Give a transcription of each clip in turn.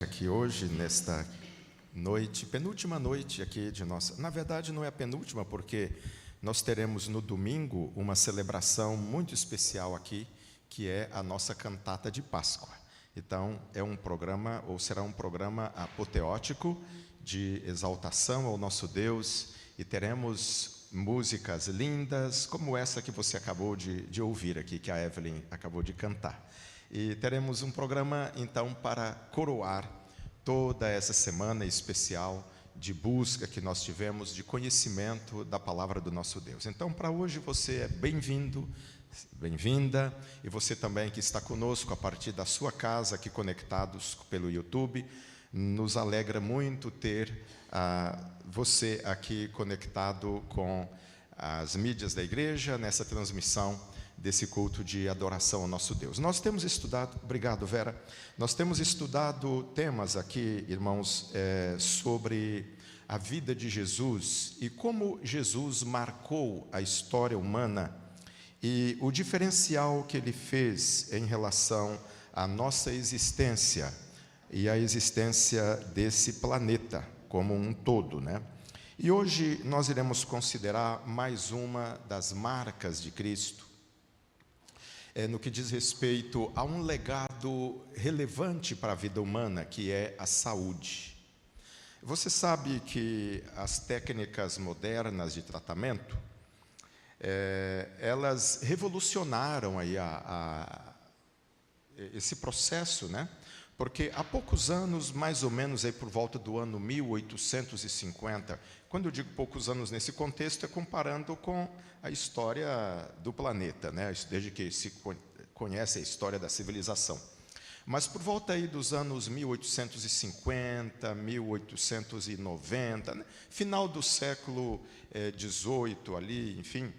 Aqui hoje, nesta noite, penúltima noite aqui de nossa. Na verdade, não é a penúltima, porque nós teremos no domingo uma celebração muito especial aqui, que é a nossa cantata de Páscoa. Então, é um programa, ou será um programa apoteótico de exaltação ao nosso Deus, e teremos músicas lindas, como essa que você acabou de ouvir aqui, que a Evelyn acabou de cantar. E teremos um programa, então, para coroar toda essa semana especial de busca que nós tivemos, de conhecimento da palavra do nosso Deus. Então, para hoje, você é bem-vindo, bem-vinda, e você também que está conosco a partir da sua casa, aqui conectados pelo YouTube, nos alegra muito ter você aqui conectado com as mídias da igreja, nessa transmissão desse culto de adoração ao nosso Deus. Nós temos estudado, obrigado Vera, nós temos estudado temas aqui, irmãos, sobre a vida de Jesus e como Jesus marcou a história humana e o diferencial que ele fez em relação à nossa existência e à existência desse planeta como um todo, né? E hoje nós iremos considerar mais uma das marcas de Cristo, no que diz respeito a um legado relevante para a vida humana, que é a saúde. Você sabe que as técnicas modernas de tratamento, elas revolucionaram aí esse processo, né? Porque há poucos anos, mais ou menos aí por volta do ano 1850, quando eu digo poucos anos nesse contexto, é comparando com a história do planeta, né? Desde que se conhece a história da civilização. Mas por volta aí dos anos 1850, 1890, né? Final do século XVIII ali, enfim,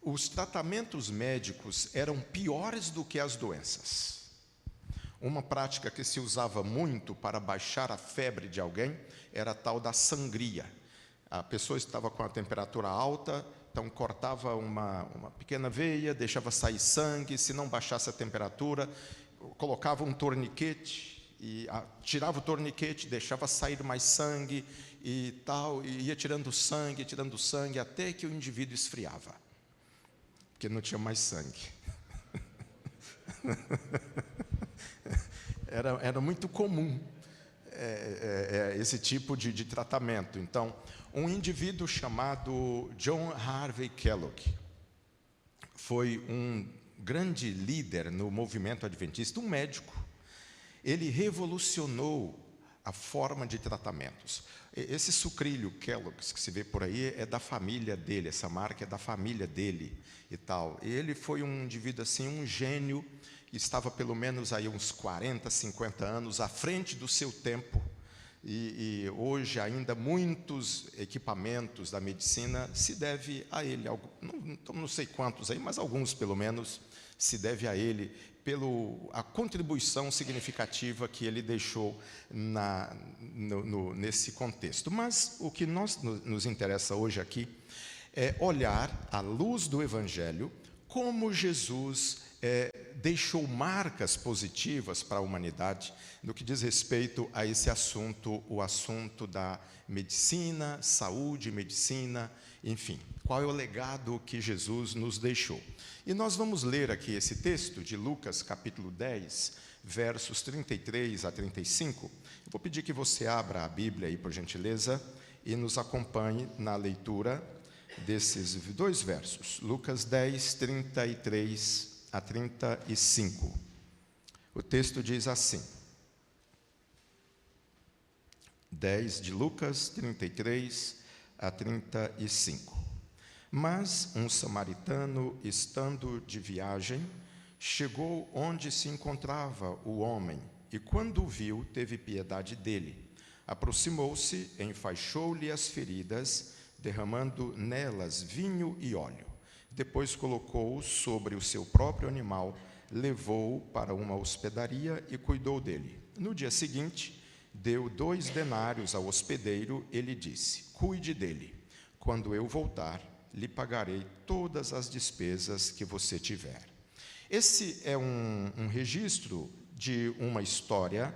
os tratamentos médicos eram piores do que as doenças. Uma prática que se usava muito para baixar a febre de alguém era a tal da sangria. A pessoa estava com a temperatura alta, então cortava uma pequena veia, deixava sair sangue, se não baixasse a temperatura, colocava um torniquete, e tirava o torniquete, deixava sair mais sangue e tal, e ia tirando sangue, até que o indivíduo esfriava, porque não tinha mais sangue. Era muito comum esse tipo de tratamento. Então, um indivíduo chamado John Harvey Kellogg foi um grande líder no movimento adventista, um médico. Ele revolucionou a forma de tratamentos. Esse sucrilho Kellogg's que se vê por aí é da família dele, essa marca é da família dele e tal. E ele foi um indivíduo assim, um gênio, estava pelo menos aí uns 40, 50 anos à frente do seu tempo. E hoje ainda muitos equipamentos da medicina se deve a ele. Não sei quantos aí, mas alguns pelo menos se deve a ele, pela contribuição significativa que ele deixou nesse contexto. Mas o que nos interessa hoje aqui é olhar, à luz do Evangelho, como Jesus deixou marcas positivas para a humanidade no que diz respeito a esse assunto, o assunto da medicina, saúde, medicina, enfim. Qual é o legado que Jesus nos deixou? E nós vamos ler aqui esse texto de Lucas, capítulo 10, versos 33 a 35. Eu vou pedir que você abra a Bíblia aí, por gentileza, e nos acompanhe na leitura desses dois versos. Lucas 10, 33 a 35. O texto diz assim, 10 de Lucas, 33 a 35. Mas um samaritano, estando de viagem, chegou onde se encontrava o homem, e quando o viu, teve piedade dele. Aproximou-se, enfaixou-lhe as feridas, derramando nelas vinho e óleo. Depois colocou-o sobre o seu próprio animal, levou-o para uma hospedaria e cuidou dele. No dia seguinte, deu 2 denários ao hospedeiro e lhe disse: cuide dele. Quando eu voltar, lhe pagarei todas as despesas que você tiver. Esse é um registro de uma história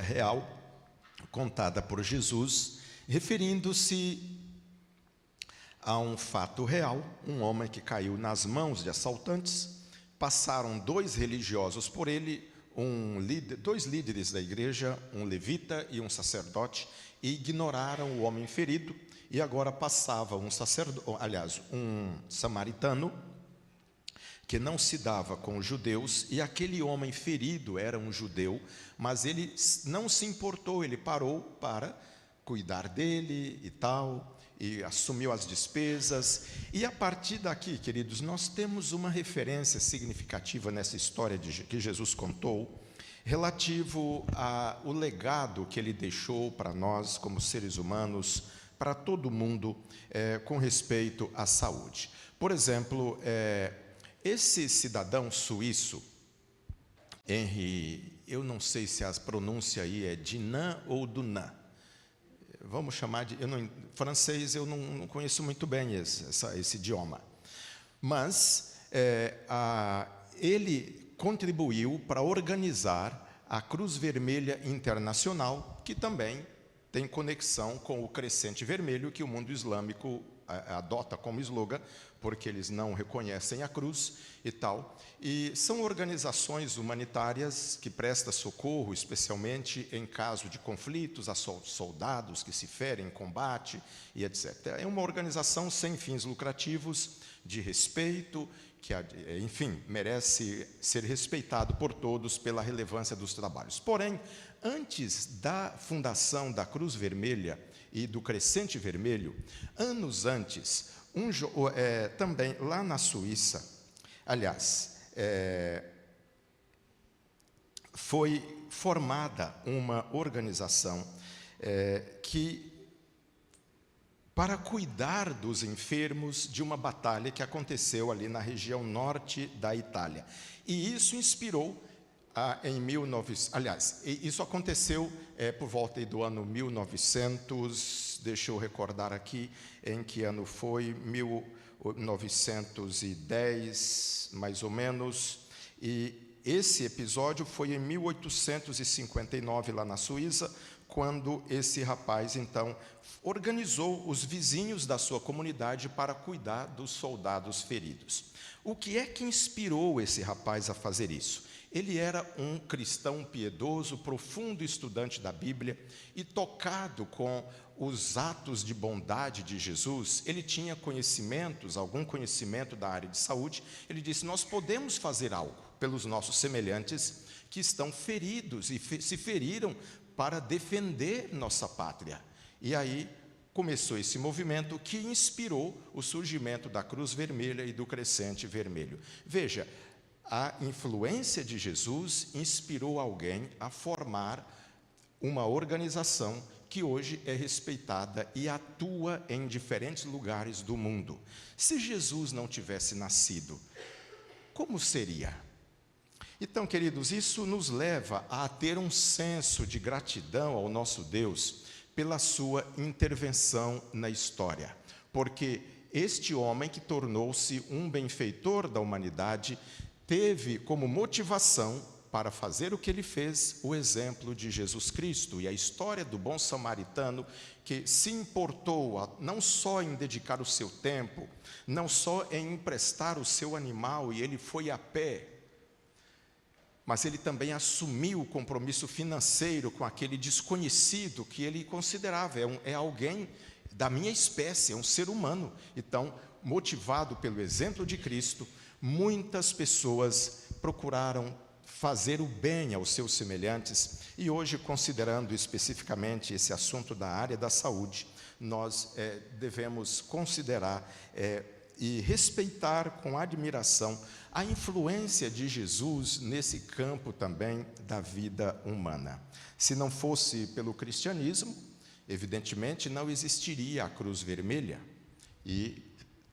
real, contada por Jesus, referindo-se a um fato real, um homem que caiu nas mãos de assaltantes, passaram 2 religiosos por ele, dois líderes da igreja, um levita e um sacerdote, e ignoraram o homem ferido, e agora passava um samaritano, que não se dava com os judeus, e aquele homem ferido era um judeu, mas ele não se importou, ele parou para cuidar dele e tal, e assumiu as despesas. E a partir daqui, queridos, nós temos uma referência significativa nessa história que Jesus contou, relativo ao legado que ele deixou para nós, como seres humanos, para todo mundo, com respeito à saúde. Por exemplo, esse cidadão suíço, Henri, eu não sei se a pronúncia aí é Dinan ou Dunan, vamos chamar de... francês eu não conheço muito bem esse idioma, mas ele contribuiu para organizar a Cruz Vermelha Internacional, que também tem conexão com o Crescente Vermelho, que o mundo islâmico adota como slogan, porque eles não reconhecem a cruz e tal. E são organizações humanitárias que prestam socorro, especialmente em caso de conflitos, a soldados que se ferem em combate e etc. É uma organização sem fins lucrativos, de respeito, que, enfim, merece ser respeitado por todos pela relevância dos trabalhos. Porém, antes da fundação da Cruz Vermelha e do Crescente Vermelho, anos antes, também lá na Suíça, aliás, foi formada uma organização para cuidar dos enfermos de uma batalha que aconteceu ali na região norte da Itália. E isso inspirou isso aconteceu por volta do ano 1900, deixa eu recordar aqui em que ano foi, 1910, mais ou menos, e esse episódio foi em 1859, lá na Suíça, quando esse rapaz, então, organizou os vizinhos da sua comunidade para cuidar dos soldados feridos. O que é que inspirou esse rapaz a fazer isso? Ele era um cristão piedoso, profundo estudante da Bíblia, e tocado com os atos de bondade de Jesus, ele tinha algum conhecimento da área de saúde. Ele disse: nós podemos fazer algo pelos nossos semelhantes que estão feridos e se feriram para defender nossa pátria. E aí começou esse movimento que inspirou o surgimento da Cruz Vermelha e do Crescente Vermelho. Veja, a influência de Jesus inspirou alguém a formar uma organização que hoje é respeitada e atua em diferentes lugares do mundo. Se Jesus não tivesse nascido, como seria? Então, queridos, isso nos leva a ter um senso de gratidão ao nosso Deus pela sua intervenção na história, porque este homem que tornou-se um benfeitor da humanidade teve como motivação para fazer o que ele fez o exemplo de Jesus Cristo e a história do bom samaritano, que se importou não só em dedicar o seu tempo, não só em emprestar o seu animal, e ele foi a pé, mas ele também assumiu o compromisso financeiro com aquele desconhecido que ele considerava, é alguém da minha espécie, é um ser humano. Então, motivado pelo exemplo de Cristo, muitas pessoas procuraram fazer o bem aos seus semelhantes, e hoje, considerando especificamente esse assunto da área da saúde, nós devemos considerar e respeitar com admiração a influência de Jesus nesse campo também da vida humana. Se não fosse pelo cristianismo, evidentemente não existiria a Cruz Vermelha e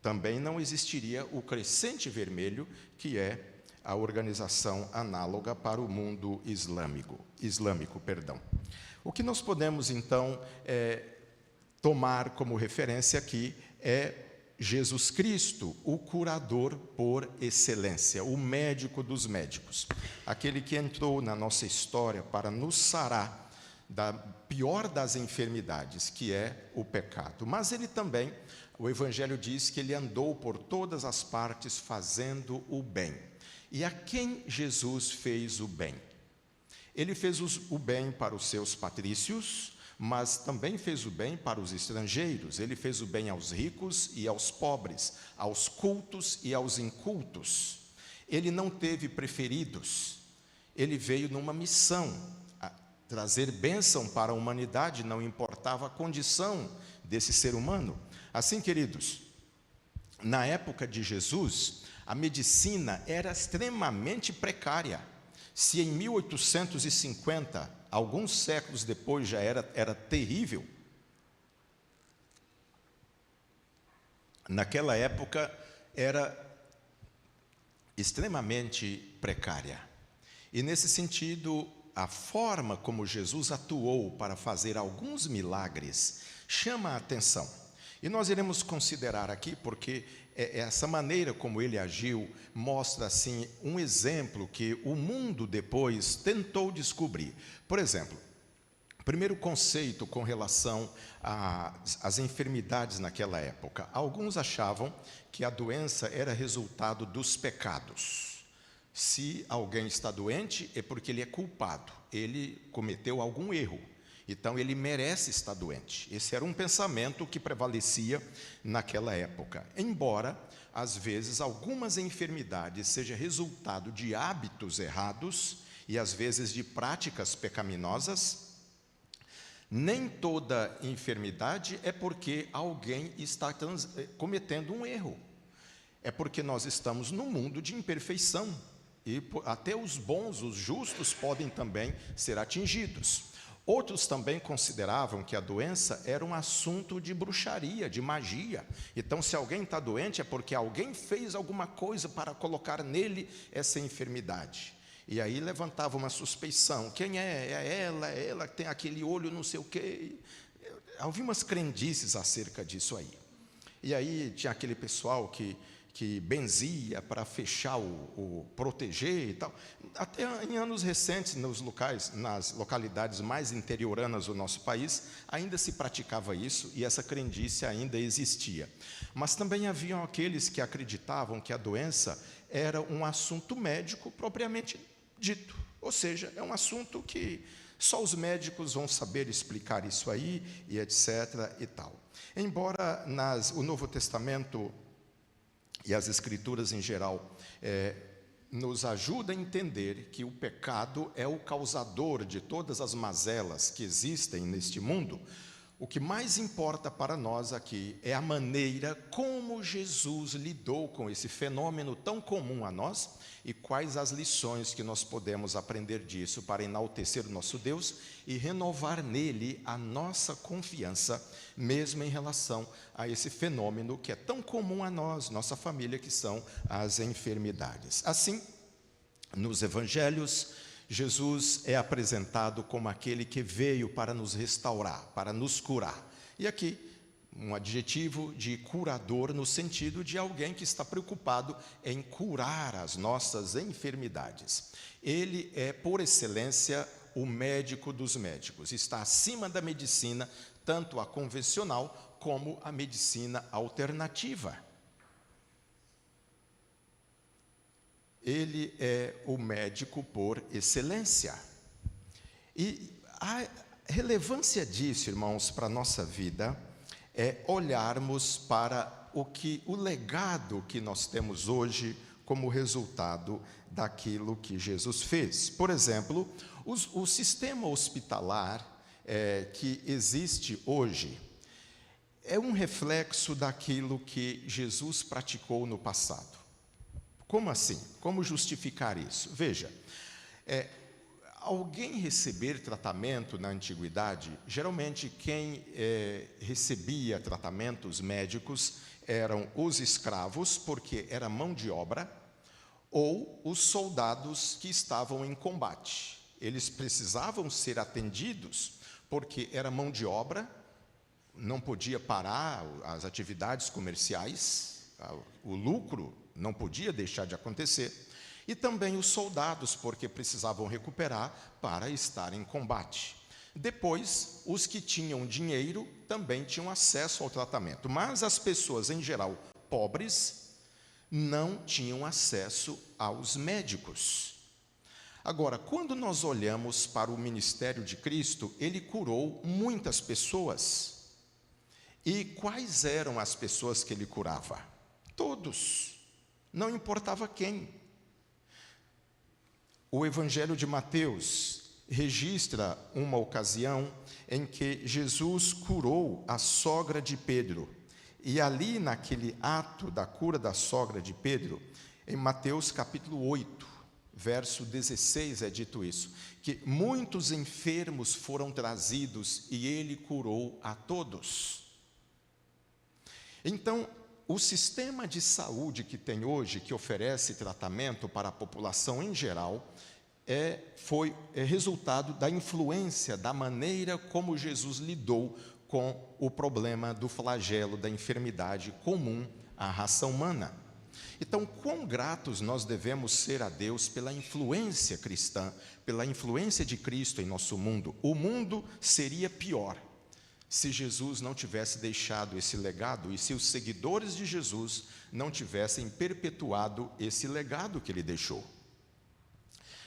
também não existiria o Crescente Vermelho, que é a organização análoga para o mundo islâmico. O que nós podemos, então, tomar como referência aqui é Jesus Cristo, o curador por excelência, o médico dos médicos, aquele que entrou na nossa história para nos sarar da pior das enfermidades, que é o pecado. Mas ele também, o Evangelho diz que ele andou por todas as partes fazendo o bem. E a quem Jesus fez o bem? Ele fez o bem para os seus patrícios, mas também fez o bem para os estrangeiros. Ele fez o bem aos ricos e aos pobres, aos cultos e aos incultos. Ele não teve preferidos. Ele veio numa missão, trazer bênção para a humanidade, não importava a condição desse ser humano. Assim, queridos, na época de Jesus, a medicina era extremamente precária. Se em 1850, alguns séculos depois, já era terrível, naquela época era extremamente precária. E nesse sentido, a forma como Jesus atuou para fazer alguns milagres chama a atenção. E nós iremos considerar aqui, porque essa maneira como ele agiu mostra, assim, um exemplo que o mundo depois tentou descobrir. Por exemplo, primeiro conceito com relação às enfermidades naquela época. Alguns achavam que a doença era resultado dos pecados. Se alguém está doente, é porque ele é culpado, ele cometeu algum erro. Então, ele merece estar doente. Esse era um pensamento que prevalecia naquela época. Embora, às vezes, algumas enfermidades sejam resultado de hábitos errados e, às vezes, de práticas pecaminosas, nem toda enfermidade é porque alguém está cometendo um erro. É porque nós estamos num mundo de imperfeição. E até os bons, os justos, podem também ser atingidos. Outros também consideravam que a doença era um assunto de bruxaria, de magia. Então, se alguém está doente, é porque alguém fez alguma coisa para colocar nele essa enfermidade. E aí levantava uma suspeição. Quem é? É ela que tem aquele olho não sei o quê. Havia umas crendices acerca disso aí. E aí tinha aquele pessoal que benzia para fechar proteger e tal. Até em anos recentes, nas localidades mais interioranas do nosso país, ainda se praticava isso e essa crendice ainda existia. Mas também haviam aqueles que acreditavam que a doença era um assunto médico propriamente dito. Ou seja, é um assunto que só os médicos vão saber explicar isso aí, e etc. e tal. Embora o Novo Testamento e as Escrituras em geral nos ajudam a entender que o pecado é o causador de todas as mazelas que existem neste mundo, o que mais importa para nós aqui é a maneira como Jesus lidou com esse fenômeno tão comum a nós e quais as lições que nós podemos aprender disso para enaltecer o nosso Deus e renovar nele a nossa confiança, mesmo em relação a esse fenômeno que é tão comum a nós, nossa família, que são as enfermidades. Assim, nos evangelhos, Jesus é apresentado como aquele que veio para nos restaurar, para nos curar. E aqui, um adjetivo de curador no sentido de alguém que está preocupado em curar as nossas enfermidades. Ele é, por excelência, o médico dos médicos. Está acima da medicina, tanto a convencional como a medicina alternativa. Ele é o médico por excelência. E a relevância disso, irmãos, para a nossa vida é olharmos para o legado que nós temos hoje como resultado daquilo que Jesus fez. Por exemplo, o sistema hospitalar que existe hoje é um reflexo daquilo que Jesus praticou no passado. Como assim? Como justificar isso? Veja, alguém receber tratamento na antiguidade, geralmente quem recebia tratamentos médicos eram os escravos, porque era mão de obra, ou os soldados que estavam em combate. Eles precisavam ser atendidos, porque era mão de obra, não podia parar as atividades comerciais, o lucro não podia deixar de acontecer, e também os soldados, porque precisavam recuperar para estar em combate. Depois, os que tinham dinheiro também tinham acesso ao tratamento, mas as pessoas, em geral, pobres, não tinham acesso aos médicos. Agora, quando nós olhamos para o ministério de Cristo, ele curou muitas pessoas. E quais eram as pessoas que ele curava? Todos, não importava quem. O Evangelho de Mateus registra uma ocasião em que Jesus curou a sogra de Pedro. E ali, naquele ato da cura da sogra de Pedro, em Mateus capítulo 8, verso 16 é dito isso, que muitos enfermos foram trazidos e ele curou a todos. Então, o sistema de saúde que tem hoje, que oferece tratamento para a população em geral, é resultado da influência, da maneira como Jesus lidou com o problema do flagelo, da enfermidade comum à raça humana. Então, quão gratos nós devemos ser a Deus pela influência cristã, pela influência de Cristo em nosso mundo. O mundo seria pior se Jesus não tivesse deixado esse legado e se os seguidores de Jesus não tivessem perpetuado esse legado que ele deixou.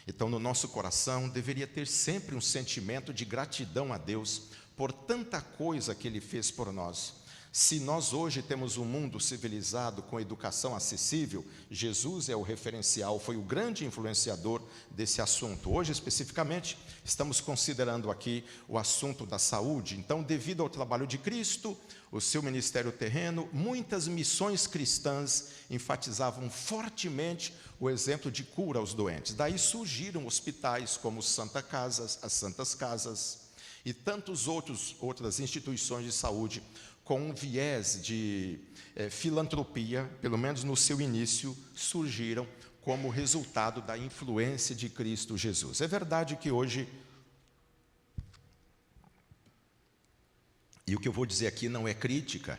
Então, no nosso coração deveria ter sempre um sentimento de gratidão a Deus por tanta coisa que ele fez por nós. Se nós hoje temos um mundo civilizado com educação acessível, Jesus é o referencial, foi o grande influenciador desse assunto. Hoje, especificamente, estamos considerando aqui o assunto da saúde. Então, devido ao trabalho de Cristo, o seu ministério terreno, muitas missões cristãs enfatizavam fortemente o exemplo de cura aos doentes. Daí surgiram hospitais como as Santas Casas e tantas outras instituições de saúde com um viés de filantropia, pelo menos no seu início, surgiram como resultado da influência de Cristo Jesus. É verdade que hoje, e o que eu vou dizer aqui não é crítica,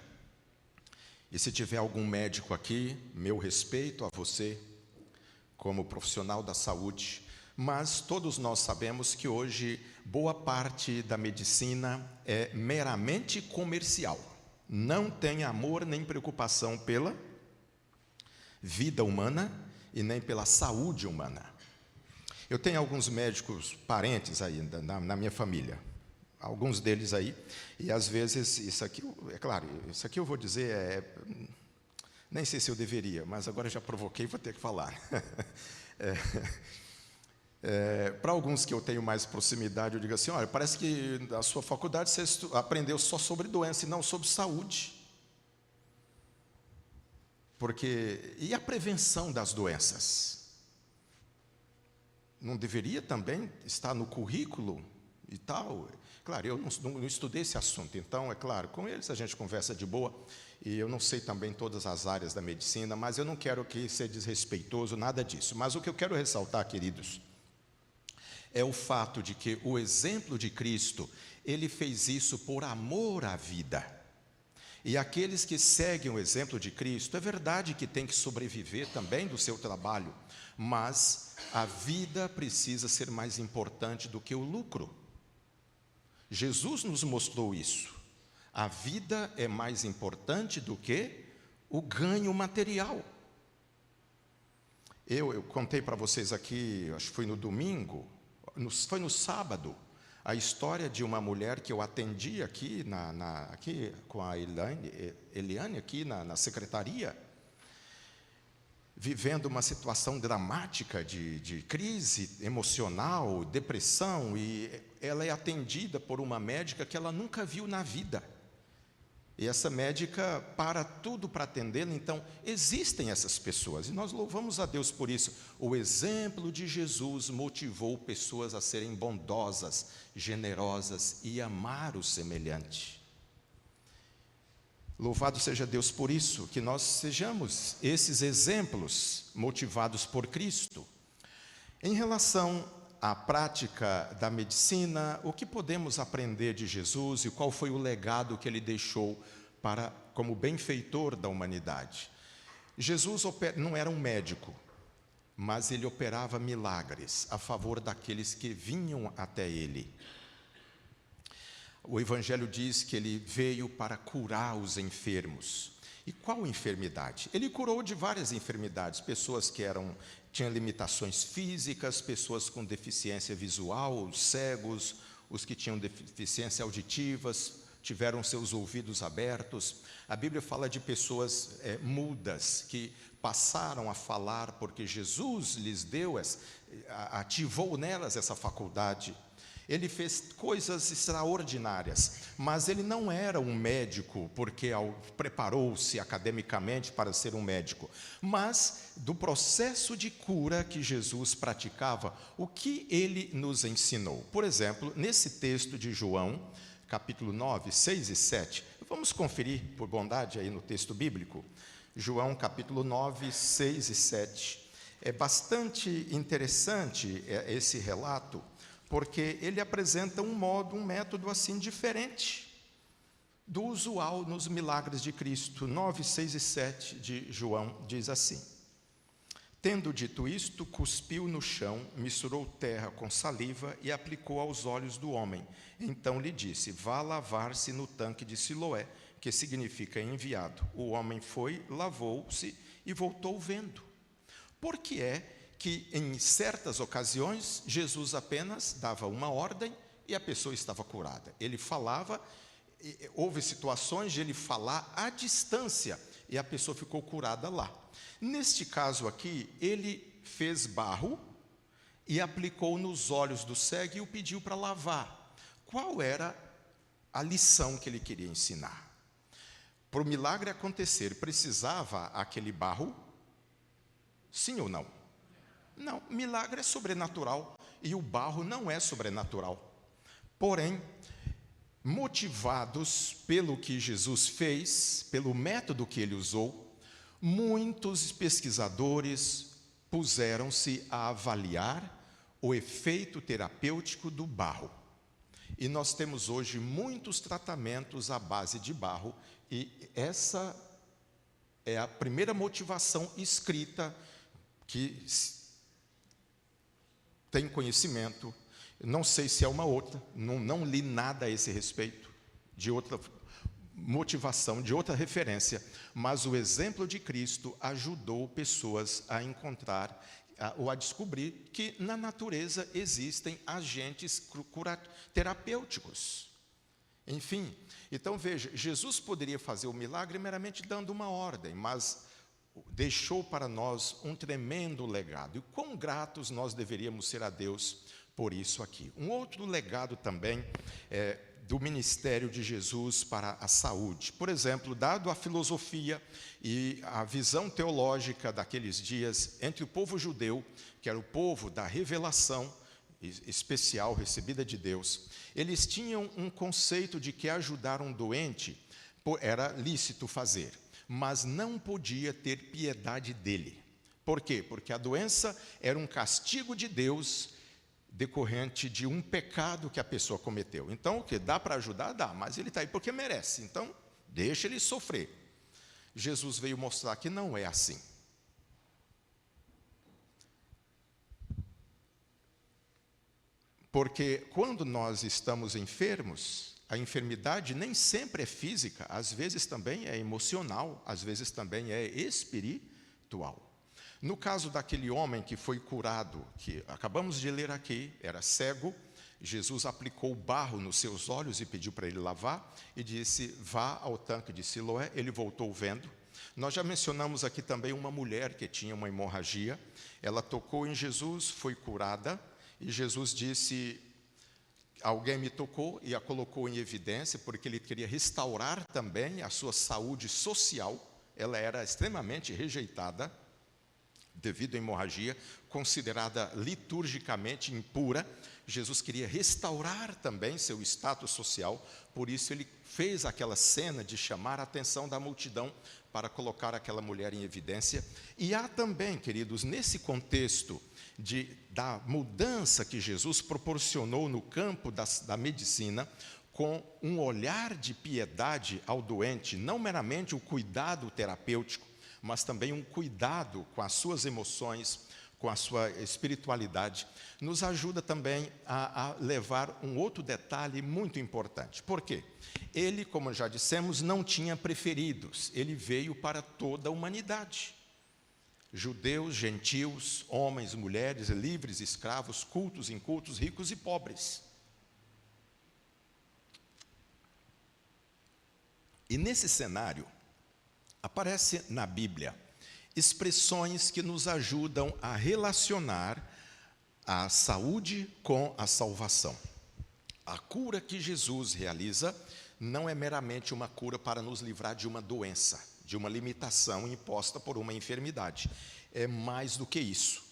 e se tiver algum médico aqui, meu respeito a você, como profissional da saúde, mas todos nós sabemos que hoje boa parte da medicina é meramente comercial. Não tem amor nem preocupação pela vida humana e nem pela saúde humana. Eu tenho alguns médicos parentes aí na minha família, alguns deles aí, e às vezes, isso aqui, é claro, isso aqui eu vou dizer, nem sei se eu deveria, mas agora já provoquei, vou ter que falar. Para alguns que eu tenho mais proximidade, eu digo assim, olha, parece que na sua faculdade você aprendeu só sobre doença e não sobre saúde. E a prevenção das doenças? Não deveria também estar no currículo e tal? Claro, eu não estudei esse assunto, então, é claro, com eles a gente conversa de boa, e eu não sei também todas as áreas da medicina, mas eu não quero aqui ser desrespeitoso, nada disso. Mas o que eu quero ressaltar, queridos, é o fato de que o exemplo de Cristo, ele fez isso por amor à vida. E aqueles que seguem o exemplo de Cristo, é verdade que tem que sobreviver também do seu trabalho, mas a vida precisa ser mais importante do que o lucro. Jesus nos mostrou isso. A vida é mais importante do que o ganho material. Eu contei para vocês aqui, acho que foi no domingo, foi no sábado, a história de uma mulher que eu atendi aqui, aqui com a Eliane aqui na secretaria, vivendo uma situação dramática de crise emocional, depressão, e ela é atendida por uma médica que ela nunca viu na vida. E essa médica para tudo para atendê-la. Então, existem essas pessoas, e nós louvamos a Deus por isso. O exemplo de Jesus motivou pessoas a serem bondosas, generosas e amar o semelhante. Louvado seja Deus por isso, que nós sejamos esses exemplos motivados por Cristo. Em relação a prática da medicina, o que podemos aprender de Jesus e qual foi o legado que ele deixou como benfeitor da humanidade. Jesus não era um médico, mas ele operava milagres a favor daqueles que vinham até ele. O Evangelho diz que ele veio para curar os enfermos. E qual enfermidade? Ele curou de várias enfermidades, pessoas que tinham limitações físicas, pessoas com deficiência visual, os cegos, os que tinham deficiência auditivas, tiveram seus ouvidos abertos. A Bíblia fala de pessoas mudas que passaram a falar porque Jesus lhes deu, ativou nelas essa faculdade. Ele fez coisas extraordinárias, mas ele não era um médico porque preparou-se academicamente para ser um médico, mas do processo de cura que Jesus praticava, o que ele nos ensinou. Por exemplo, nesse texto de João, capítulo 9, 6 e 7, vamos conferir por bondade aí no texto bíblico. João capítulo 9, 6 e 7. É bastante interessante esse relato, porque ele apresenta um método assim diferente do usual nos milagres de Cristo. 9, 6 e 7 de João diz assim: Tendo dito isto, cuspiu no chão, misturou terra com saliva e aplicou aos olhos do homem. Então lhe disse: vá lavar-se no tanque de Siloé, que significa enviado. O homem foi, lavou-se e voltou vendo. Por que é que em certas ocasiões Jesus apenas dava uma ordem e a pessoa estava curada? Ele falava, houve situações de ele falar à distância e a pessoa ficou curada lá. Neste caso aqui, ele fez barro e aplicou nos olhos do cego e o pediu para lavar. Qual era a lição que ele queria ensinar? Para o milagre acontecer, precisava aquele barro? Sim ou não? Não, milagre é sobrenatural e o barro não é sobrenatural. Porém, motivados pelo que Jesus fez, pelo método que ele usou, muitos pesquisadores puseram-se a avaliar o efeito terapêutico do barro. E nós temos hoje muitos tratamentos à base de barro, e essa é a primeira motivação escrita que tem conhecimento. Não sei se é uma outra, não li nada a esse respeito, de outra motivação, de outra referência, mas o exemplo de Cristo ajudou pessoas a encontrar ou a descobrir que na natureza existem agentes terapêuticos. Enfim, então veja, Jesus poderia fazer o milagre meramente dando uma ordem, mas deixou para nós um tremendo legado. E quão gratos nós deveríamos ser a Deus por isso aqui. Um outro legado também do ministério de Jesus para a saúde. Por exemplo, dado a filosofia e a visão teológica daqueles dias entre o povo judeu, que era o povo da revelação especial recebida de Deus, eles tinham um conceito de que ajudar um doente era lícito fazer, mas não podia ter piedade dele. Por quê? Porque a doença era um castigo de Deus decorrente de um pecado que a pessoa cometeu. Então, o que dá para ajudar? Dá, mas ele está aí porque merece. Então, deixa ele sofrer. Jesus veio mostrar que não é assim. Porque quando nós estamos enfermos, a enfermidade nem sempre é física, às vezes também é emocional, às vezes também é espiritual. No caso daquele homem que foi curado, que acabamos de ler aqui, era cego, Jesus aplicou barro nos seus olhos e pediu para ele lavar, e disse: vá ao tanque de Siloé. Ele voltou vendo. Nós já mencionamos aqui também uma mulher que tinha uma hemorragia, ela tocou em Jesus, foi curada, e Jesus disse: alguém me tocou, e a colocou em evidência, porque ele queria restaurar também a sua saúde social. Ela era extremamente rejeitada devido à hemorragia, considerada liturgicamente impura. Jesus queria restaurar também seu status social, por isso ele fez aquela cena de chamar a atenção da multidão para colocar aquela mulher em evidência. E há também, queridos, nesse contexto da mudança que Jesus proporcionou no campo da medicina, com um olhar de piedade ao doente, não meramente o cuidado terapêutico, mas também um cuidado com as suas emoções, com a sua espiritualidade, nos ajuda também a levar um outro detalhe muito importante. Por quê? Ele, como já dissemos, não tinha preferidos, ele veio para toda a humanidade. Judeus, gentios, homens, mulheres, livres, escravos, cultos, incultos, ricos e pobres. E nesse cenário, aparece na Bíblia expressões que nos ajudam a relacionar a saúde com a salvação. A cura que Jesus realiza não é meramente uma cura para nos livrar de uma doença, de uma limitação imposta por uma enfermidade. É mais do que isso.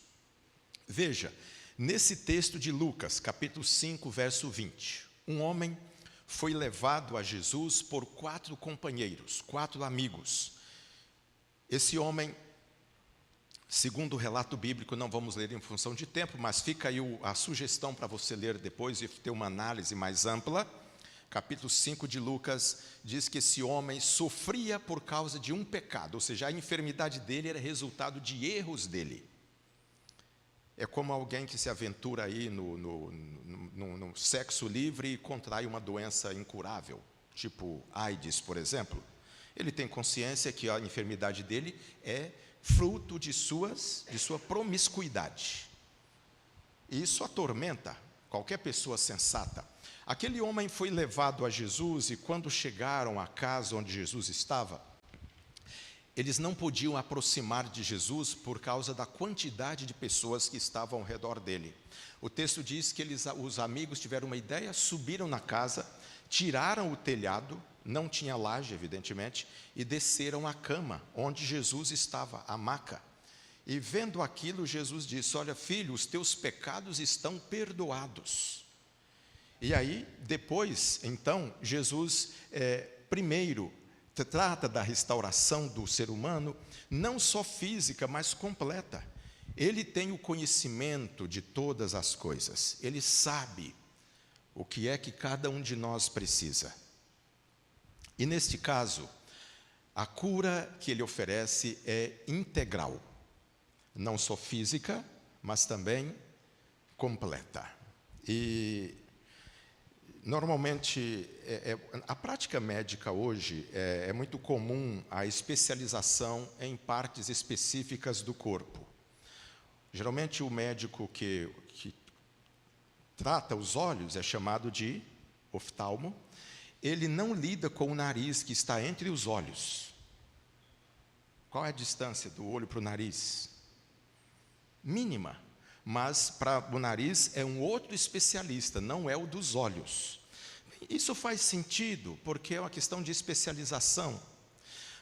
Veja, nesse texto de Lucas, capítulo 5, verso 20, um homem foi levado a Jesus por 4 companheiros, 4 amigos. Esse homem, segundo o relato bíblico, não vamos ler em função de tempo, mas fica aí a sugestão para você ler depois e ter uma análise mais ampla. Capítulo 5 de Lucas diz que esse homem sofria por causa de um pecado, ou seja, a enfermidade dele era resultado de erros dele. É como alguém que se aventura aí no sexo livre e contrai uma doença incurável, tipo AIDS, por exemplo. Ele tem consciência que a enfermidade dele é fruto de sua promiscuidade. E isso atormenta qualquer pessoa sensata. Aquele homem foi levado a Jesus e quando chegaram à casa onde Jesus estava, eles não podiam aproximar de Jesus por causa da quantidade de pessoas que estavam ao redor dele. O texto diz que os amigos tiveram uma ideia, subiram na casa, tiraram o telhado, não tinha laje, evidentemente, e desceram a cama onde Jesus estava, a maca. E vendo aquilo, Jesus disse: olha, filho, os teus pecados estão perdoados. E aí, depois, então, Jesus, primeiro, trata da restauração do ser humano, não só física, mas completa. Ele tem o conhecimento de todas as coisas. Ele sabe o que é que cada um de nós precisa. E neste caso, a cura que ele oferece é integral. Não só física, mas também completa. E normalmente, a prática médica hoje é muito comum a especialização em partes específicas do corpo. Geralmente o médico que trata os olhos é chamado de oftalmo. Ele não lida com o nariz que está entre os olhos. Qual é a distância do olho para o nariz? Mínima. Mas para o nariz é um outro especialista, não é o dos olhos. Isso faz sentido, porque é uma questão de especialização.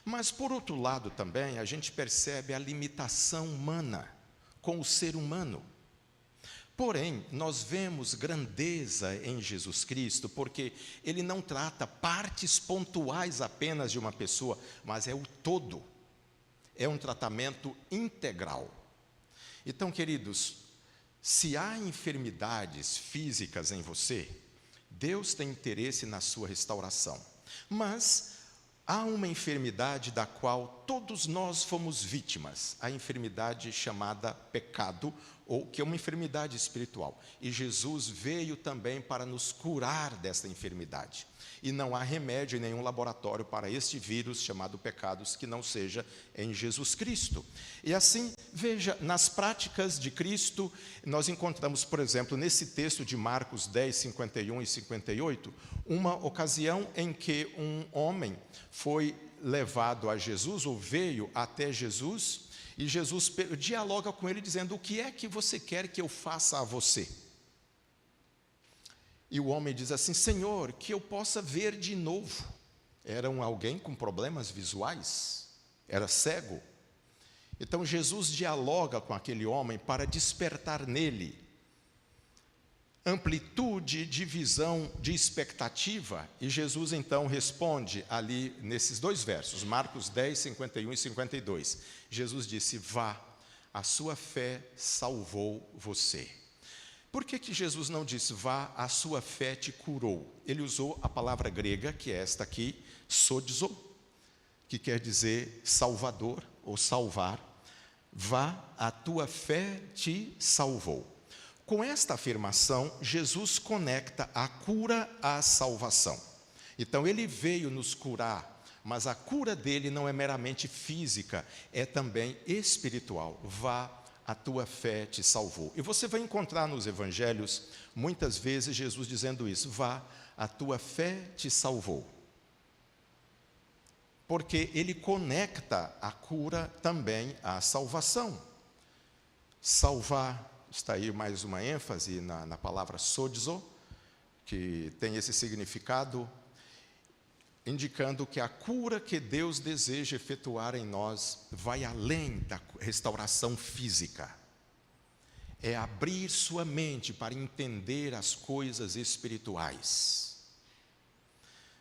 Mas, por outro lado, também, a gente percebe a limitação humana com o ser humano. Porém, nós vemos grandeza em Jesus Cristo, porque Ele não trata partes pontuais apenas de uma pessoa, mas é o todo. É um tratamento integral. Então, queridos, se há enfermidades físicas em você, Deus tem interesse na sua restauração. Mas há uma enfermidade da qual todos nós fomos vítimas, a enfermidade chamada pecado, ou que é uma enfermidade espiritual. E Jesus veio também para nos curar desta enfermidade. E não há remédio em nenhum laboratório para este vírus chamado pecados que não seja em Jesus Cristo. E assim, veja, nas práticas de Cristo, nós encontramos, por exemplo, nesse texto de Marcos 10, 51 e 58, uma ocasião em que um homem foi levado a Jesus, ou veio até Jesus, e Jesus dialoga com ele dizendo: o que é que você quer que eu faça a você? E o homem diz assim: Senhor, que eu possa ver de novo. Era alguém com problemas visuais, era cego. Então Jesus dialoga com aquele homem para despertar nele amplitude de visão, de expectativa. E Jesus então responde ali nesses 2 versos, Marcos 10, 51 e 52. Jesus disse: vá, A sua fé salvou você. Por que Jesus não disse, vá, a sua fé te curou? Ele usou a palavra grega, que é esta aqui, sozo, que quer dizer salvador ou salvar. Vá, a tua fé te salvou. Com esta afirmação, Jesus conecta a cura à salvação. Então, ele veio nos curar, mas a cura dele não é meramente física, é também espiritual. Vá, a tua fé te salvou. E você vai encontrar nos evangelhos, muitas vezes, Jesus dizendo isso, vá, a tua fé te salvou. Porque ele conecta a cura também à salvação. Salvar, está aí mais uma ênfase na palavra sozo, que tem esse significado, indicando que a cura que Deus deseja efetuar em nós vai além da restauração física. É abrir sua mente para entender as coisas espirituais.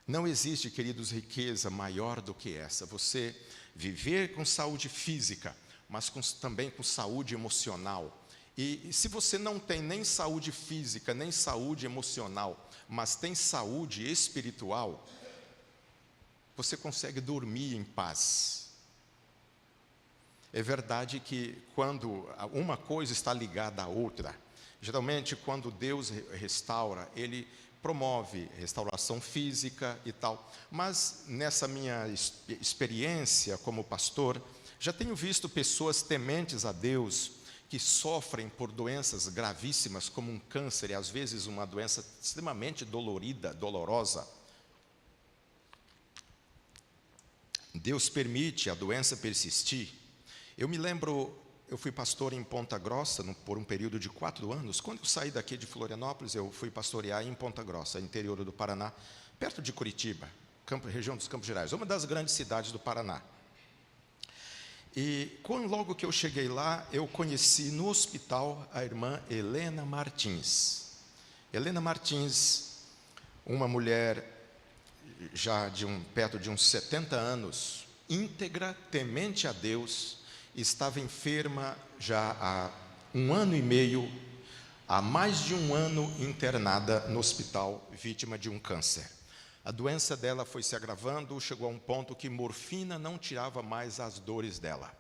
Não existe, queridos, riqueza maior do que essa. Você viver com saúde física, mas também com saúde emocional. E se você não tem nem saúde física, nem saúde emocional, mas tem saúde espiritual, você consegue dormir em paz. É verdade que quando uma coisa está ligada à outra, geralmente quando Deus restaura, Ele promove restauração física e tal. Mas nessa minha experiência como pastor, já tenho visto pessoas tementes a Deus que sofrem por doenças gravíssimas como um câncer e às vezes uma doença extremamente dolorosa. Deus permite a doença persistir. Eu me lembro, eu fui pastor em Ponta Grossa por um período de 4 anos. Quando eu saí daqui de Florianópolis, eu fui pastorear em Ponta Grossa, interior do Paraná, perto de Curitiba, região dos Campos Gerais, uma das grandes cidades do Paraná. E logo que eu cheguei lá, eu conheci no hospital a irmã Helena Martins. Helena Martins, uma mulher já perto de uns 70 anos, íntegra, temente a Deus, estava enferma já há 1 ano e meio, há mais de 1 ano internada no hospital, vítima de um câncer. A doença dela foi se agravando, chegou a um ponto que morfina não tirava mais as dores dela.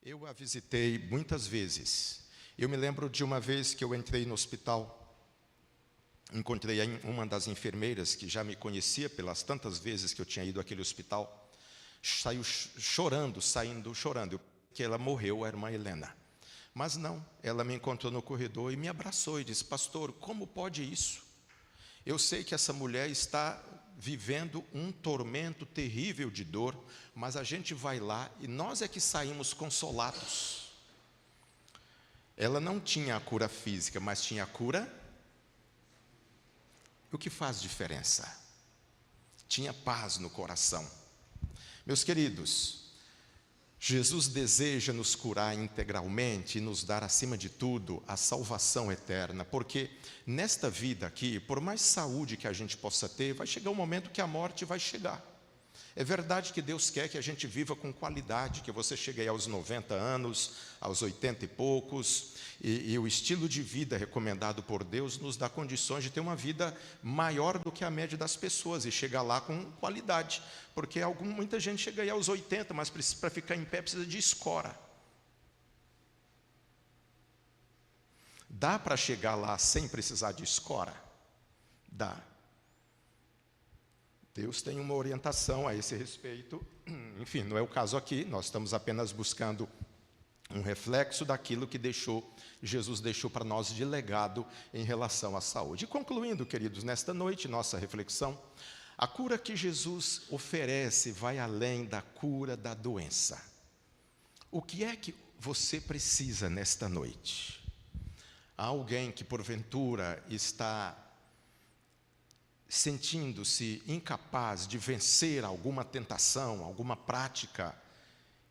Eu a visitei muitas vezes. Eu me lembro de uma vez que eu entrei no hospital, encontrei uma das enfermeiras que já me conhecia pelas tantas vezes que eu tinha ido àquele hospital, saiu chorando, porque ela morreu, a irmã Helena. Mas não, ela me encontrou no corredor e me abraçou e disse, pastor, como pode isso? Eu sei que essa mulher está vivendo um tormento terrível de dor, mas a gente vai lá e nós é que saímos consolados. Ela não tinha a cura física, mas tinha a cura. O que faz diferença? Tinha paz no coração. Meus queridos, Jesus deseja nos curar integralmente e nos dar, acima de tudo, a salvação eterna, porque nesta vida aqui, por mais saúde que a gente possa ter, vai chegar um momento que a morte vai chegar. É verdade que Deus quer que a gente viva com qualidade, que você chegue aí aos 90 anos, aos 80 e poucos, e o estilo de vida recomendado por Deus nos dá condições de ter uma vida maior do que a média das pessoas e chegar lá com qualidade, porque muita gente chega aí aos 80, mas para ficar em pé precisa de escora. Dá para chegar lá sem precisar de escora? Dá. Deus tem uma orientação a esse respeito. Enfim, não é o caso aqui, nós estamos apenas buscando um reflexo daquilo que Jesus deixou para nós de legado em relação à saúde. E concluindo, queridos, nesta noite, nossa reflexão, a cura que Jesus oferece vai além da cura da doença. O que é que você precisa nesta noite? Há alguém que porventura está sentindo-se incapaz de vencer alguma tentação, alguma prática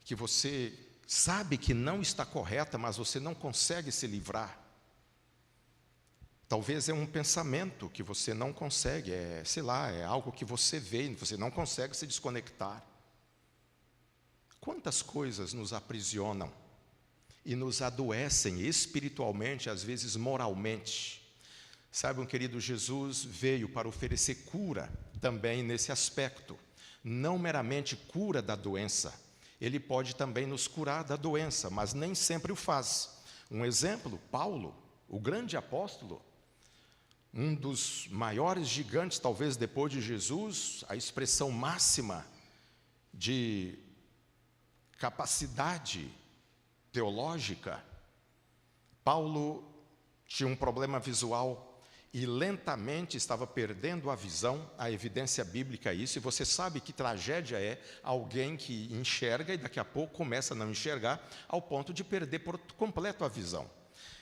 que você sabe que não está correta, mas você não consegue se livrar. Talvez é um pensamento que você não consegue, é algo que você vê, você não consegue se desconectar. Quantas coisas nos aprisionam? e nos adoecem espiritualmente, às vezes moralmente. Saibam, querido, Jesus veio para oferecer cura também nesse aspecto. Não meramente cura da doença. Ele pode também nos curar da doença, mas nem sempre o faz. Um exemplo, Paulo, o grande apóstolo, um dos maiores gigantes, talvez depois de Jesus, a expressão máxima de capacidade teológica. Paulo tinha um problema visual e lentamente estava perdendo a visão. A evidência bíblica é isso, e você sabe que tragédia é alguém que enxerga e daqui a pouco começa a não enxergar ao ponto de perder por completo a visão.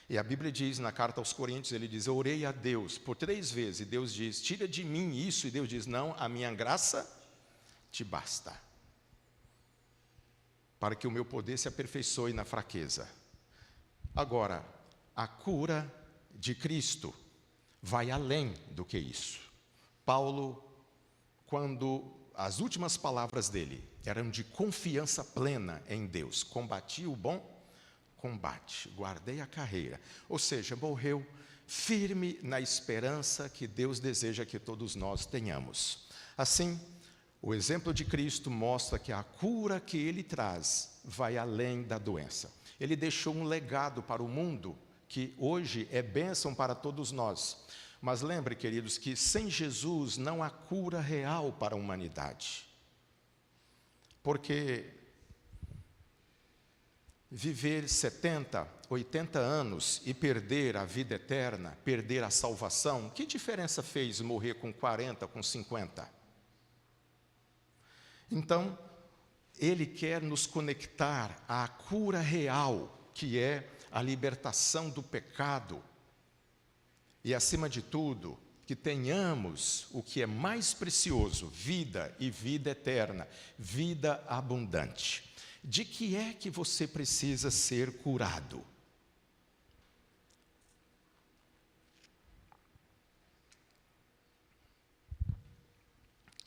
E a Bíblia diz, na carta aos Coríntios, ele diz: eu orei a Deus por 3 vezes, e Deus diz: tira de mim isso, e Deus diz: não, a minha graça te basta, para que o meu poder se aperfeiçoe na fraqueza. Agora, a cura de Cristo vai além do que isso. Paulo, quando as últimas palavras dele eram de confiança plena em Deus, combati o bom combate, guardei a carreira, ou seja, morreu firme na esperança que Deus deseja que todos nós tenhamos. Assim, o exemplo de Cristo mostra que a cura que Ele traz vai além da doença. Ele deixou um legado para o mundo que hoje é bênção para todos nós. Mas lembre, queridos, que sem Jesus não há cura real para a humanidade. Porque viver 70, 80 anos e perder a vida eterna, perder a salvação, que diferença fez morrer com 40, com 50? Então, Ele quer nos conectar à cura real, que é a libertação do pecado. E, acima de tudo, que tenhamos o que é mais precioso: vida e vida eterna, vida abundante. De que é que você precisa ser curado?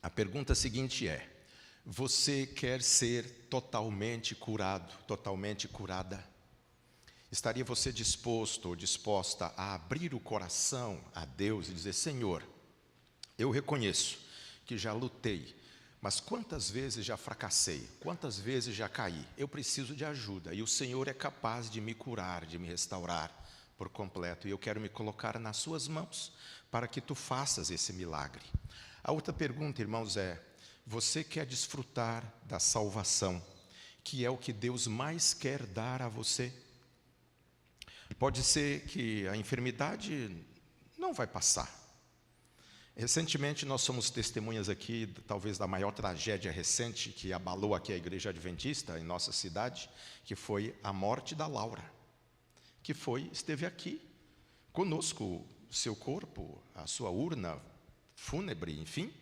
A pergunta seguinte é: você quer ser totalmente curado, totalmente curada? Estaria você disposto ou disposta a abrir o coração a Deus e dizer: Senhor, eu reconheço que já lutei, mas quantas vezes já fracassei, quantas vezes já caí, eu preciso de ajuda, e o Senhor é capaz de me curar, de me restaurar por completo, e eu quero me colocar nas suas mãos, para que tu faças esse milagre. A outra pergunta, irmãos, é: você quer desfrutar da salvação, que é o que Deus mais quer dar a você? Pode ser que a enfermidade não vai passar. Recentemente nós somos testemunhas aqui, talvez da maior tragédia recente que abalou aqui a Igreja Adventista em nossa cidade, que foi a morte da Laura, que esteve aqui conosco, seu corpo, a sua urna fúnebre, enfim.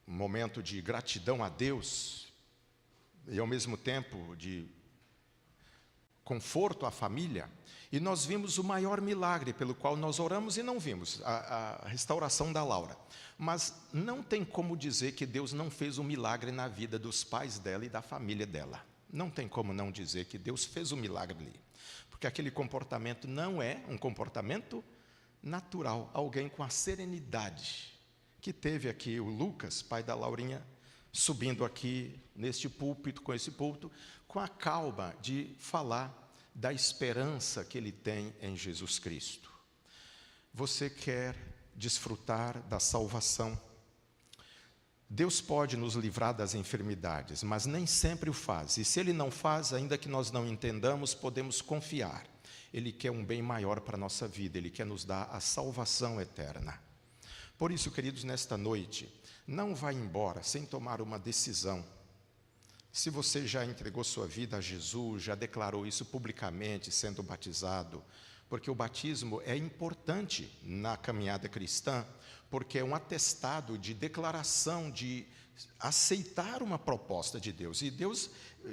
Um momento de gratidão a Deus e ao mesmo tempo de conforto à família, e nós vimos o maior milagre pelo qual nós oramos e não vimos, a restauração da Laura. Mas não tem como dizer que Deus não fez um milagre na vida dos pais dela e da família dela. Não tem como não dizer que Deus fez um milagre ali, porque aquele comportamento não é um comportamento natural. Alguém com a serenidade que teve aqui, o Lucas, pai da Laurinha, subindo aqui neste púlpito, com esse púlpito, com a calma de falar da esperança que ele tem em Jesus Cristo. Você quer desfrutar da salvação? Deus pode nos livrar das enfermidades, mas nem sempre o faz. E se Ele não faz, ainda que nós não entendamos, podemos confiar. Ele quer um bem maior para a nossa vida, Ele quer nos dar a salvação eterna. Por isso, queridos, nesta noite, não vá embora sem tomar uma decisão. Se você já entregou sua vida a Jesus, já declarou isso publicamente, sendo batizado, porque o batismo é importante na caminhada cristã, porque é um atestado de declaração, de aceitar uma proposta de Deus. E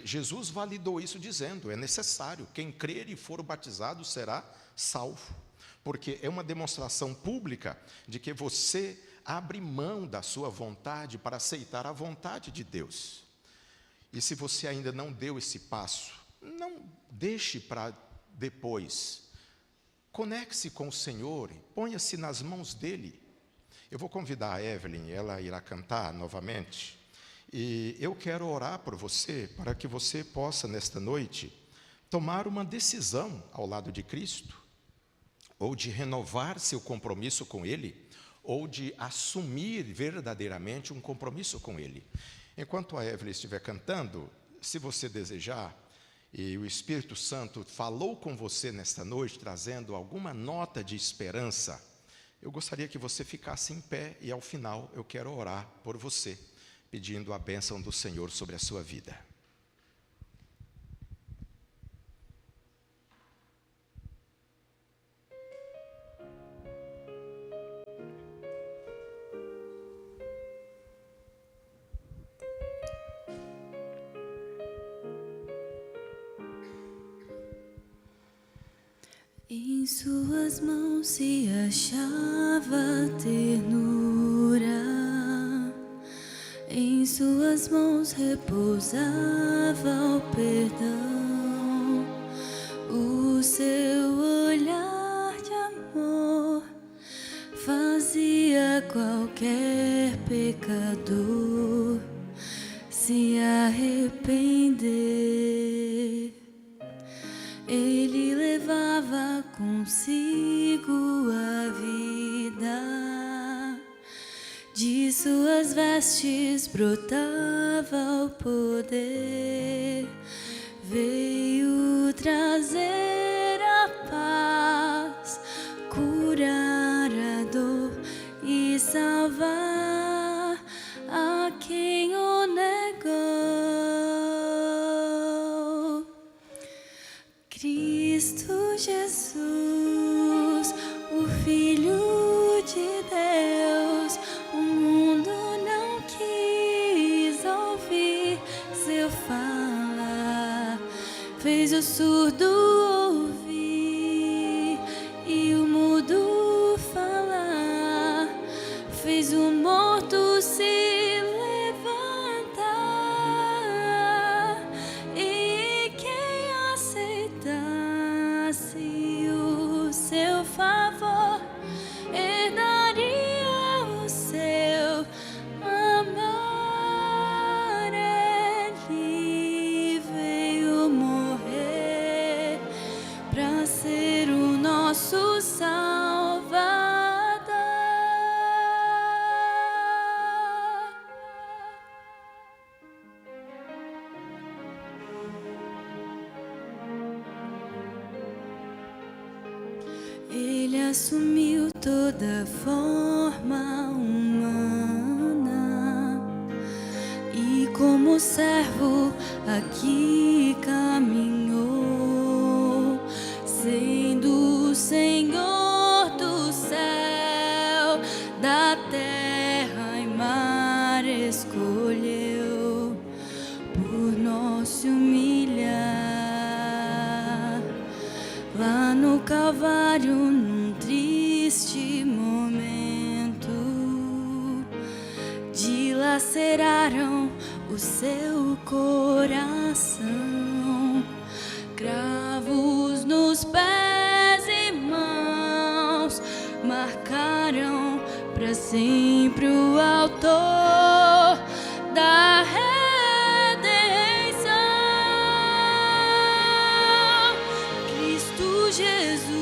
Jesus validou isso dizendo: é necessário, quem crer e for batizado será salvo. Porque é uma demonstração pública de que você abre mão da sua vontade para aceitar a vontade de Deus. E se você ainda não deu esse passo, não deixe para depois. Conecte-se com o Senhor, ponha-se nas mãos dEle. Eu vou convidar a Evelyn, ela irá cantar novamente. E eu quero orar por você, para que você possa, nesta noite, tomar uma decisão ao lado de Cristo, ou de renovar seu compromisso com Ele, ou de assumir verdadeiramente um compromisso com Ele. Enquanto a Evelyn estiver cantando, se você desejar, e o Espírito Santo falou com você nesta noite, trazendo alguma nota de esperança, eu gostaria que você ficasse em pé e, ao final, eu quero orar por você, pedindo a bênção do Senhor sobre a sua vida. Em suas mãos se achava ternura, em suas mãos repousava o perdão. O seu olhar de amor fazia qualquer pecador se arrepender. Ele levava consigo a vida, de suas vestes brotava o poder. Veio trazer a paz, curar a dor e salvar a quem o negou. Cristo Jesus, o Filho de Deus, o mundo não quis ouvir seu falar, fez o surdo ouvir e o mudo falar, fez o morto se Ele assumiu toda forma humana e como servo aqui caminhou, sendo o Senhor do céu, da terra e mar escolheu por nós se humilhar. Lá no Calvário, num triste momento, dilaceraram o seu coração, cravos nos pés e mãos, marcaram para sempre o autor da redenção. Jesus,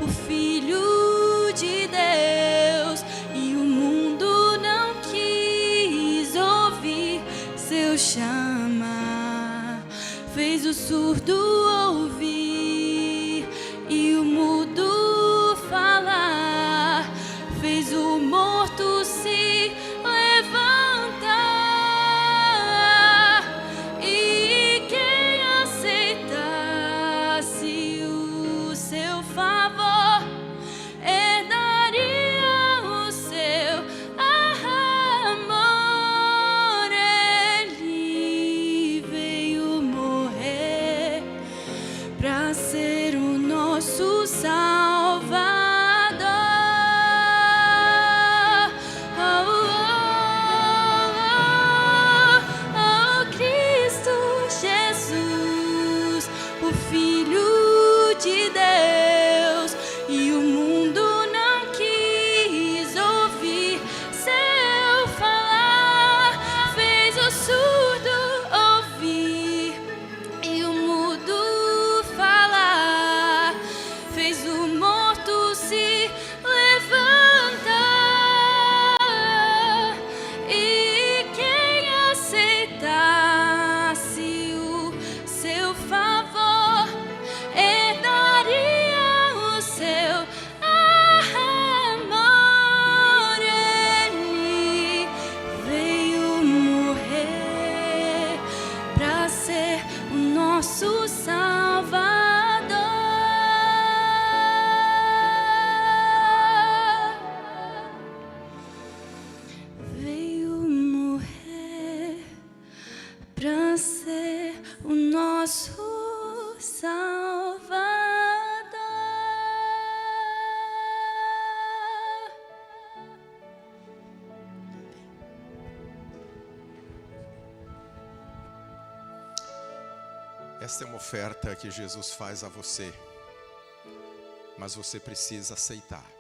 o Filho de Deus, e o mundo não quis ouvir seu chamar, fez o surdo ouvir e o mudo falar, fez o morto se levantar, e quem aceitasse o seu favor herdaria o seu amor. Ele veio morrer para ser o nosso Salvador. o Filho de Deus, e o mundo não quis ouvir seu falar, fez o surdo ouvir e o mudo falar, fez o morto se levantar, e quem aceitasse o seu favor herdaria o seu amor. Ele veio morrer para ser o nosso Salvador. Veio morrer para ser o nosso Salvador. Esta é uma oferta que Jesus faz a você, mas você precisa aceitar.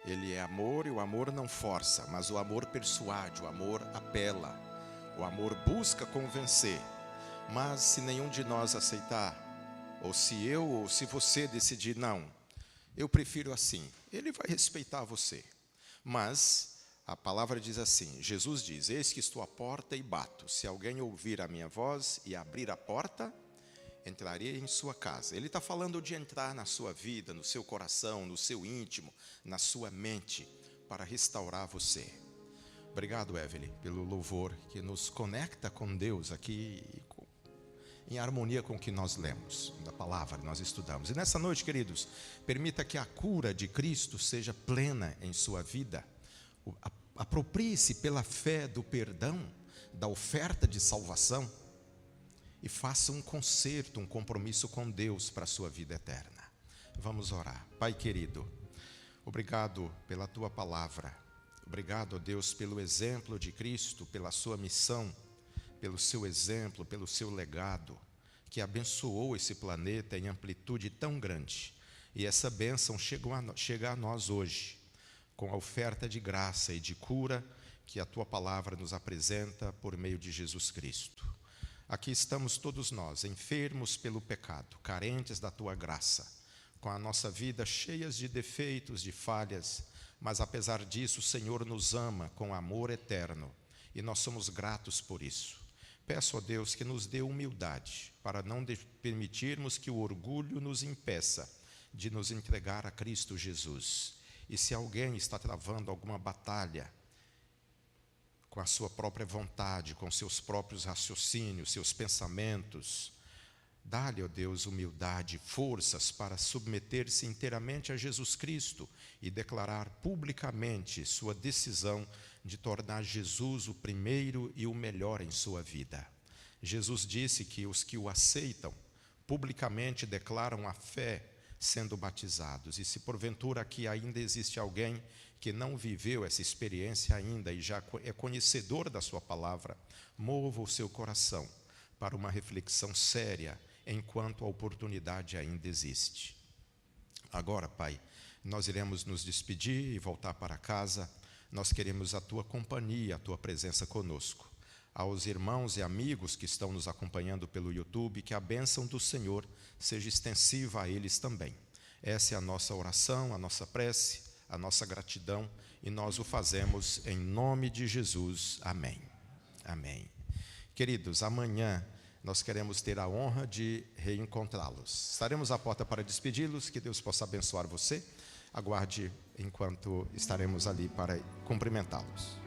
Ele é amor e o amor não força, mas o amor persuade, o amor apela, o amor busca convencer. Mas se nenhum de nós aceitar, ou se eu ou se você decidir não, eu prefiro assim, ele vai respeitar você. Mas a palavra diz assim, Jesus diz, eis que estou à porta e bato, se alguém ouvir a minha voz e abrir a porta, entrarei em sua casa. Ele está falando de entrar na sua vida, no seu coração, no seu íntimo, na sua mente, para restaurar você. Obrigado, Evelyn, pelo louvor que nos conecta com Deus aqui, em harmonia com o que nós lemos, da palavra que nós estudamos. E nessa noite, queridos, permita que a cura de Cristo seja plena em sua vida. Aproprie-se pela fé do perdão, da oferta de salvação, e faça um concerto, um compromisso com Deus para a sua vida eterna. Vamos orar. Pai querido, obrigado pela tua palavra. Obrigado, ó Deus, pelo exemplo de Cristo, pela sua missão, pelo seu exemplo, pelo seu legado, que abençoou esse planeta em amplitude tão grande. E essa bênção chega a nós hoje, com a oferta de graça e de cura que a tua palavra nos apresenta por meio de Jesus Cristo. Aqui estamos todos nós, enfermos pelo pecado, carentes da tua graça, com a nossa vida cheias de defeitos, de falhas, mas apesar disso o Senhor nos ama com amor eterno e nós somos gratos por isso. Peço a Deus que nos dê humildade para não permitirmos que o orgulho nos impeça de nos entregar a Cristo Jesus. E se alguém está travando alguma batalha com a sua própria vontade, com seus próprios raciocínios, seus pensamentos, dá-lhe, ó Deus, humildade, forças para submeter-se inteiramente a Jesus Cristo e declarar publicamente sua decisão de tornar Jesus o primeiro e o melhor em sua vida. Jesus disse que os que o aceitam publicamente declaram a fé sendo batizados. E se porventura aqui ainda existe alguém que não viveu essa experiência ainda e já é conhecedor da sua palavra, mova o seu coração para uma reflexão séria enquanto a oportunidade ainda existe. Agora, Pai, nós iremos nos despedir e voltar para casa. Nós queremos a tua companhia, a tua presença conosco. Aos irmãos e amigos que estão nos acompanhando pelo YouTube, que a bênção do Senhor seja extensiva a eles também. Essa é a nossa oração, a nossa prece, a nossa gratidão, e nós o fazemos em nome de Jesus. Amém. Amém. Queridos, amanhã nós queremos ter a honra de reencontrá-los. Estaremos à porta para despedi-los, que Deus possa abençoar você. Aguarde enquanto estaremos ali para cumprimentá-los.